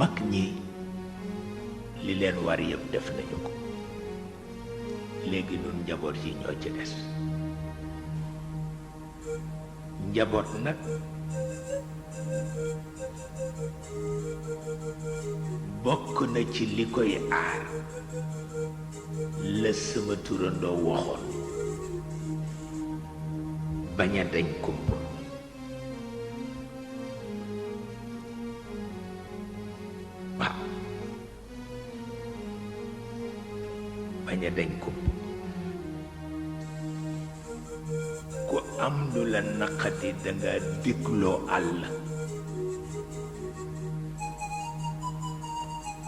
mag ñi li leen war yëpp def nañu ko léegi nun njaboot yi ñoo ci des njaboot nag bokk na ci li koy aar la sama turandoo waxoon bañ a dañ kump waaw bañ a dañ kump ku am lu la naqati danga digloo àll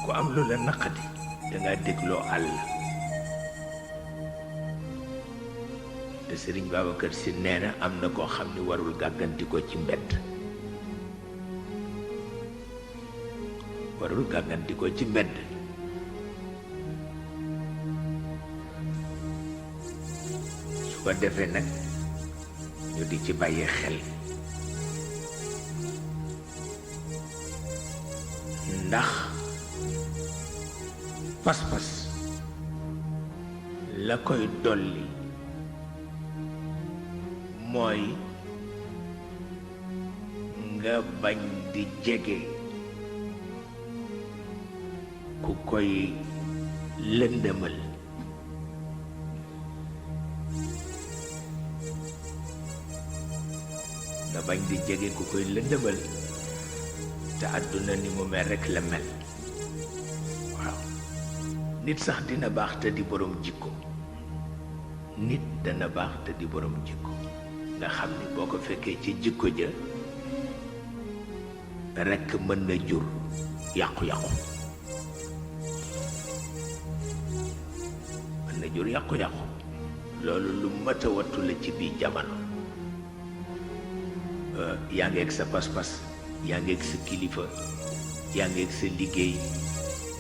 ku am lu la naqati danga dégloo àll te Sëriñ Babacar Si nee na am na koo xam ni warul gàgganti ko ci mbedd warul gàgganti ko ci mbedd su ko defee nag ñu di ci bàyyi xel ndax pas-pas la koy dolli mooy nga bañ di jege ku koy lëndëmal nga bañ di jege ku koy lëndëmal te àdduna ni mu mel rekk la mel waaw nit sax dina baax te di borom jikko nit dana baax te di borom jikko nga xam ni boo ko fekkee ci jikko ja rekk mën na jur yàqu-yàqu mën na jur yàqu-yàqu loolu lu mat a wattu la ci biir jamono yaa ngi ak sa pas-pas yaa ngi ak sa kilifa yaa ngi ak sa liggéey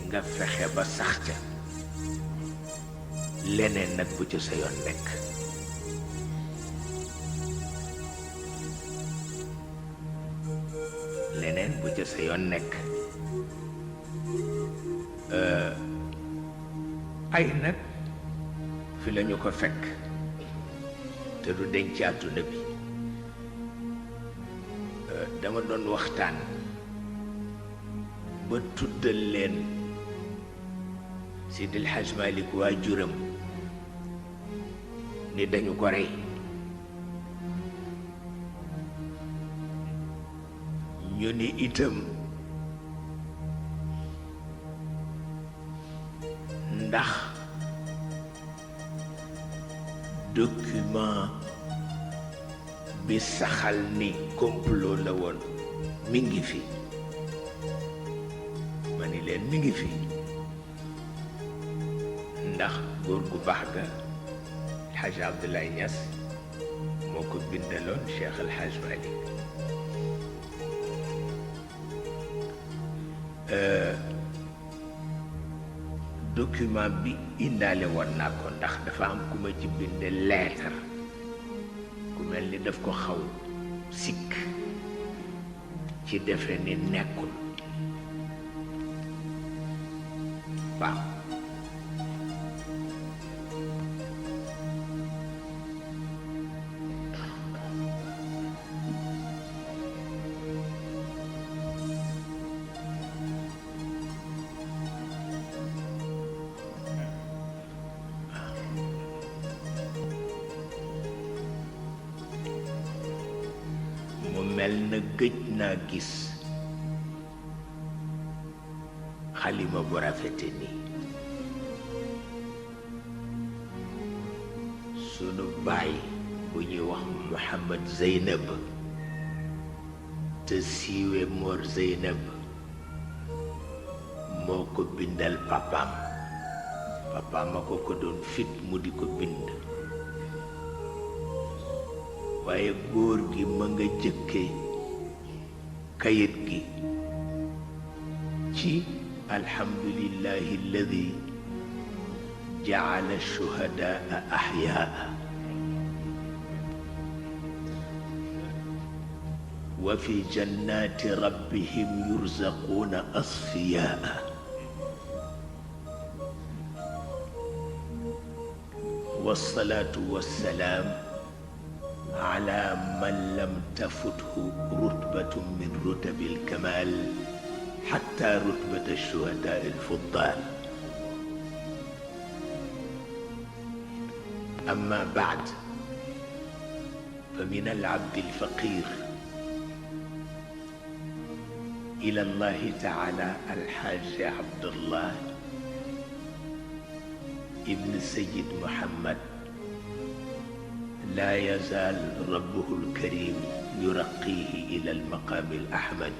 nga fexe ba sax ca leneen nag bu ca sa yoon nekk leneen bu ca sa yoon nekk ay nag fi lañu ko fekk te du denc ci àdduna bi dama doon waxtaan ba tuddal leen Sidil Hadj Malick waajuram ni dañu ko rey ñu ni itam ndax document bi saxal ni complot la woon mi ngi fi ma ni leen mi ngi fi ndax góor gu baax ga Alxaaj Abdoulaye Niass moo ko bindaloon Cheikh El Hadj Malick document bi indaale woon naa ko ndax dafa am ku ma ci binde lettre ku mel ni daf ko xaw sikk ci defe ni nekkul waaw mel na gëj naa gis xalima bu rafete nii sunu baay bu ñuy wax Mouhamad Zeynab te siiwe Mor Zeynab moo ko bindal papaam papaam a ko doon fit mu di ko bind waaye góor gi ma nga jëkke kayit gi ci alhamdulillahi alladi jaala shuhadaa ahyaa وفي جنات ربهم يرزقون أصفياء والصلاة والسلام على من لم تفته رتبة من رتب الكمال حتى رتبة الشهداء الفضال. أما بعد، فمن العبد الفقير إلى الله تعالى الحاج عبد الله ابن سيد محمد لا يزال ربه الكريم يرقيه إلى المقام الأحمد،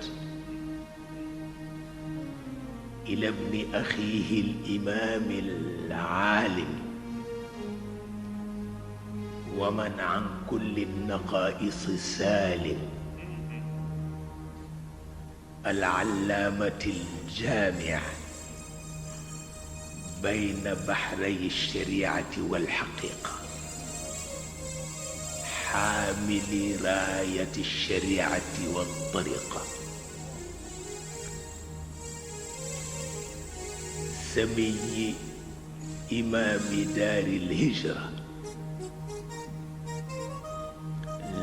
إلى ابن أخيه الإمام العالم ومن عن كل النقائص سالم، العلامة الجامع بين بحري الشريعة والحقيقة، حامل راية الشريعة والطريقة، سمي إمام دار الهجرة.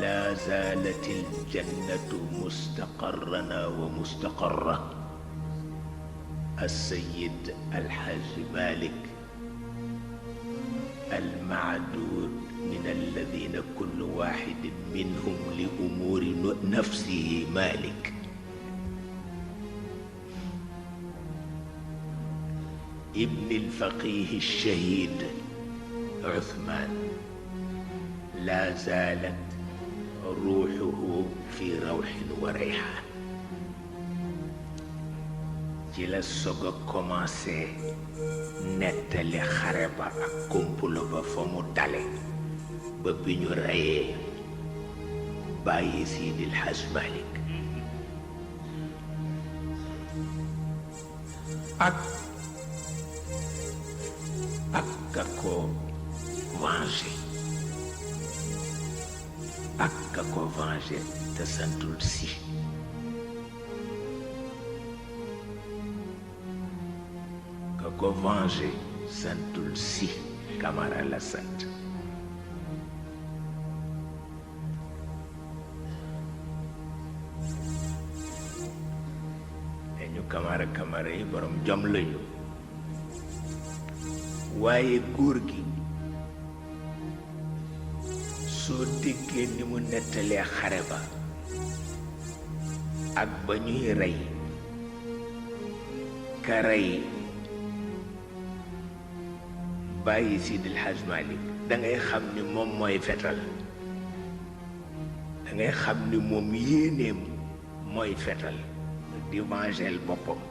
لا زالت الجنة مستقرنا ومستقرة، السيد الحاج مالك المعدود من الذين كل واحد منهم لأمور نفسه مالك، ابن الفقيه الشهيد عثمان. لا زالت روحه في روح وريحان. ci la soog a commencé nettali xare ba ak komplo ba fa mu dale ba bi ñu reyee bàyyi Sidil Haj Malik ak ka ko venger ak ka ko venger te santul si. ko venger santul si, Camara la sant. te ñu Camara yi borom jom lañu, waaye góor gi soo déggee ni mu nettalee xare ba ak ba ñuy rey ka rey bàyyi Sidil Haj Malik, dangay xam ni moom mooy fetal, dangay xam ni moom yéeneem mooy fetal di vengeel boppam.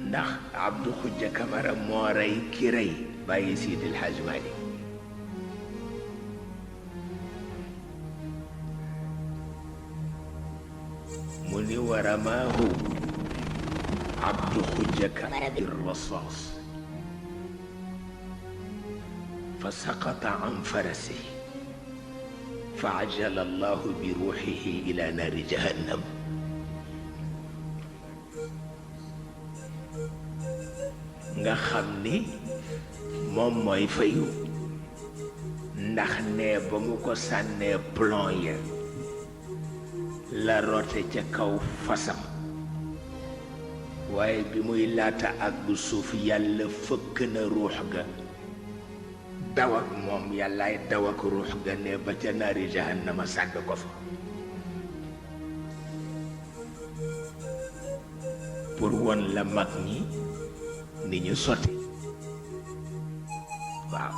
ndax Abdou Khoudia Camara moo rey ki rey bàyyi Sidil Haj Malik. mu ni waramaahu Abdou Khoudia Camara بالرصاص فسقط عن فرسه فعجل الله بروحه إلى نار جهنم. nga xam ni moom mooy fayu, ndax ne ba mu ko sànnee plomb ya la rote ca kaw fasam, waaye bi muy laata àgg suuf yàlla fëkk na ruux ga daw ak moom, yàllaay daw ak ruux ga ne ba ca naari jahannama sàgg ko fa pour won la mag ñi ni ñu sotti. waaw,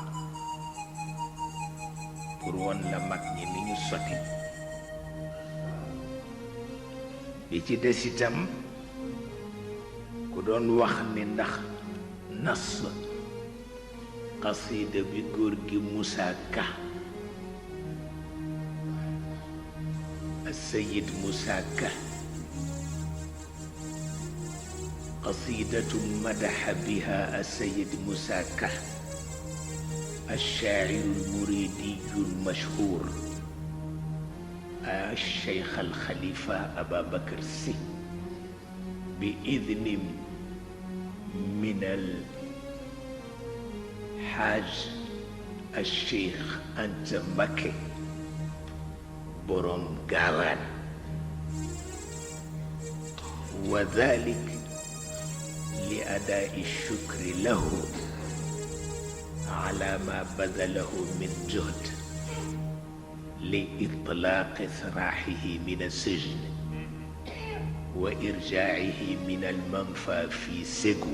pour won la mag ñi ni ñu sotti. bi ci des itam ku doon wax ni ndax nas qasida bi góor gi Moussa Ka, السيد موسى Ka، قصيدة مدح بها السيد موسى Ka الشاعر المريدي المشهور الشيخ الخليفة أبا بكر السي بإذن من الحاج الشيخ أنت مكي بروم غاوان، وذلك لأداء الشكر له على ما بذله من جهد لإطلاق سراحه من السجن وإرجاعه من المنفى في سجو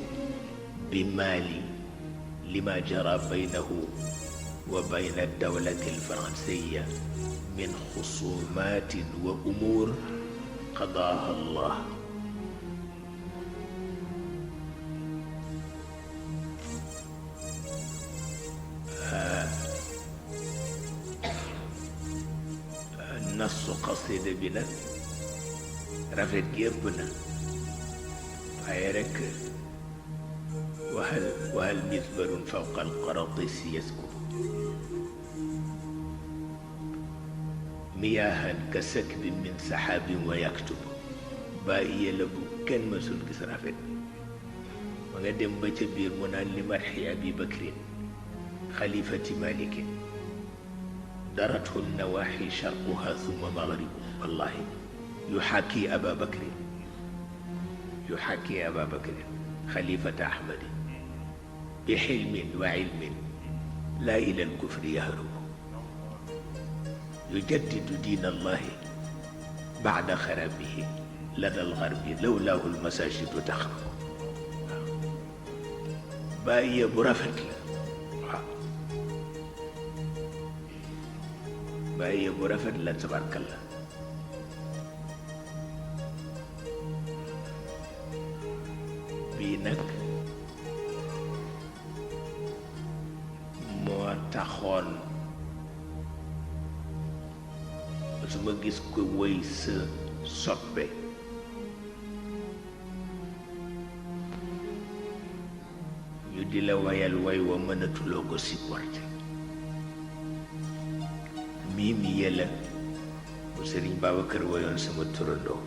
بمالي لما جرى بينه وبين الدولة الفرنسية من خصومات وأمور قضاها الله. نص قصيدة بنا رفت يبنا فيرك وهل مثبر فوق القراطيس يسكب مياها كسكب من سحاب ويكتب باقي لبو كان مسؤول كسرافت وقدم بتبير منال لمرح أبي بكر خليفة مالك درته النواحي شرقها ثم مغرب، والله يحاكي أبا بكر خليفة أحمد بحلم وعلم لا إلى الكفر يهرب، يجدد دين الله بعد خرابه لدى الغرب لولاه المساجد تخرب. باقي برفت باقي برفت لا تبارك الله. بينك moo taxoon su ma gis ko woy sa soppe ñu di la wayal way wa mënatuloo ko supporté. mii mi yëla bu Sëriñ Babacar wayoon sama turandoo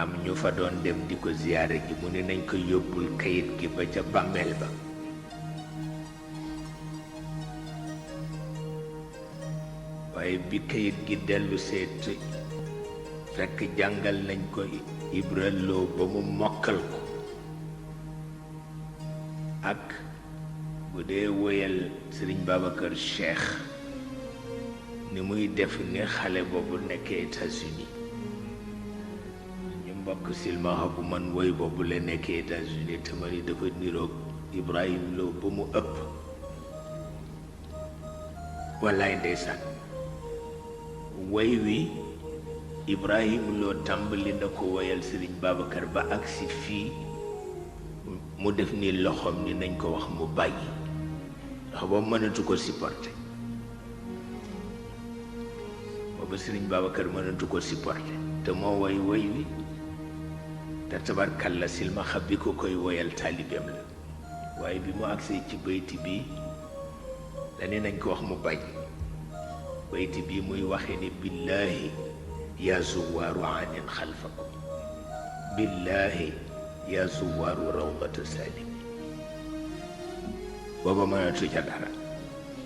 am ñu fa doon dem di ko ziyaare gi mu ne nañ ko yóbbul kayit gi ba ca bàmmeel ba. waaye bi kayit gi dellu seet fekk jàngal nañ ko Ibra Lo ba mu mokkal ko ak bu dee woyal Sëriñ Babacar Cheikh ni muy def ni xale boobu nekkee États-Unis ñu mbokk silmaxa bu man woy boobu la nekkee États-Unis te ma ni dafa niroog Ibrahim Lo ba mu ëpp. wallaay ndeysaan way wi Ibrahim Lo tàmbali na ko woyal Sëriñ Babacar ba agsi fii mu def ni loxoom ni nañ ko wax mu bàyyi ndax boobu mënatu ko supporter. booba Sëriñ Babacar mënatu ko supporter te moo woy woy wi te tabarkalla silmaxa bi ko koy woyal taalibeem la waaye bi mu agsee ci bayti bi la ne nañ ko wax mu bàyyi. bayti bii muy waxe ni billahi ya zuwaaru anin xalfakum billahi ya zuwaaru rawdata salim. booba mënatu ca dara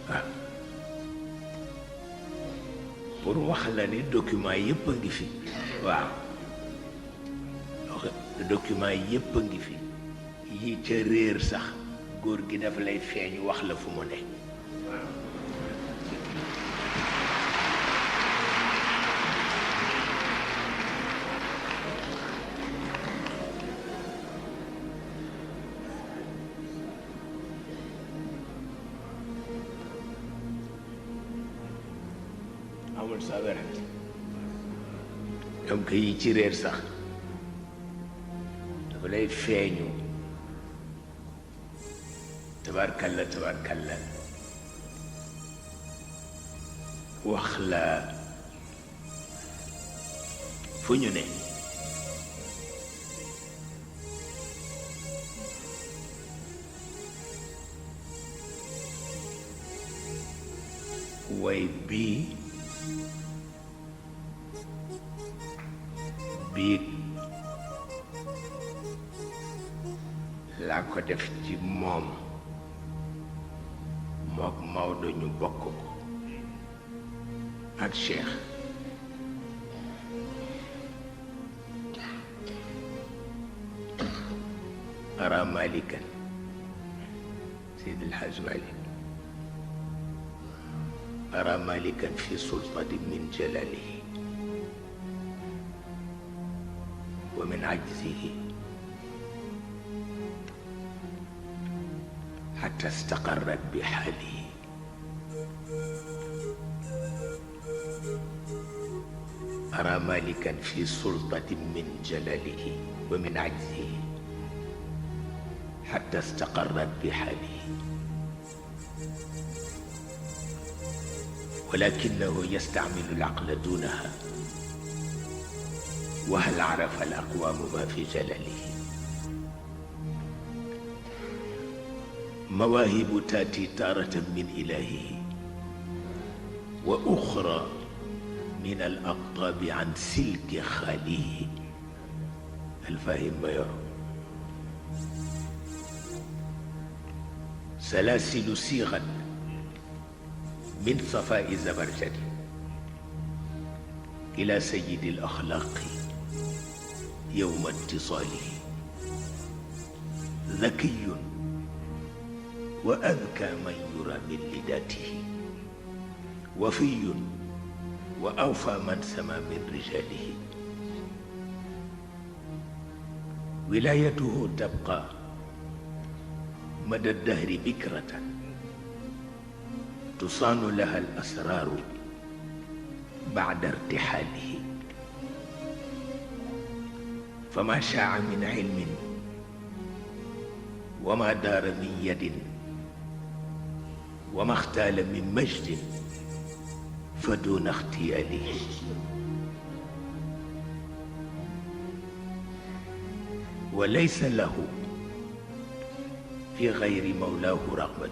waaw pour wax la ni document yépp a ngi fi. waaw document yépp a ngi fi yi ca réer sax góor gi dafa lay feeñ wax la fu mu ne. amul sa werante donc yi ci réer sax dafa lay feeñu tabarkalla wax la fu ñu ne. way biig laa ko def ci moom mook Maodo ñu bokk ko ak Cheikh ara malikan Seydi El Hadj Malick ara malikan fi sultati min jalalihi wa min ajzihi حتى استقرت بحاله أرى مالكا في سلطة من جلاله ومن عجزه حتى استقرت بحاله ولكنه يستعمل العقل دونها وهل عرف الأقوام ما في جلاله مواهب تاتي تارة من إلهه وأخرى من الأقطاب عن سلك خاليه الفاهم ما يرى سلاسل صيغت من صفاء زبرجد إلى سيد الأخلاق يوم اتصاله ذكي وأذكى من يرى من لداته وفي وأوفى من سما من رجاله ولايته تبقى مدى الدهر بكرة تصان لها الأسرار بعد ارتحاله فما شاع من علم وما دار من يد وما اختال من مجد فدون اختياله وليس له في غير مولاه رغبة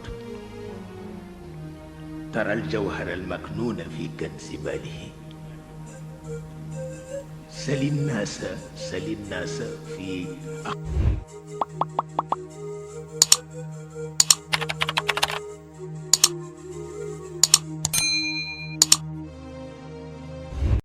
ترى الجوهر المكنون في كنز باله سل الناس في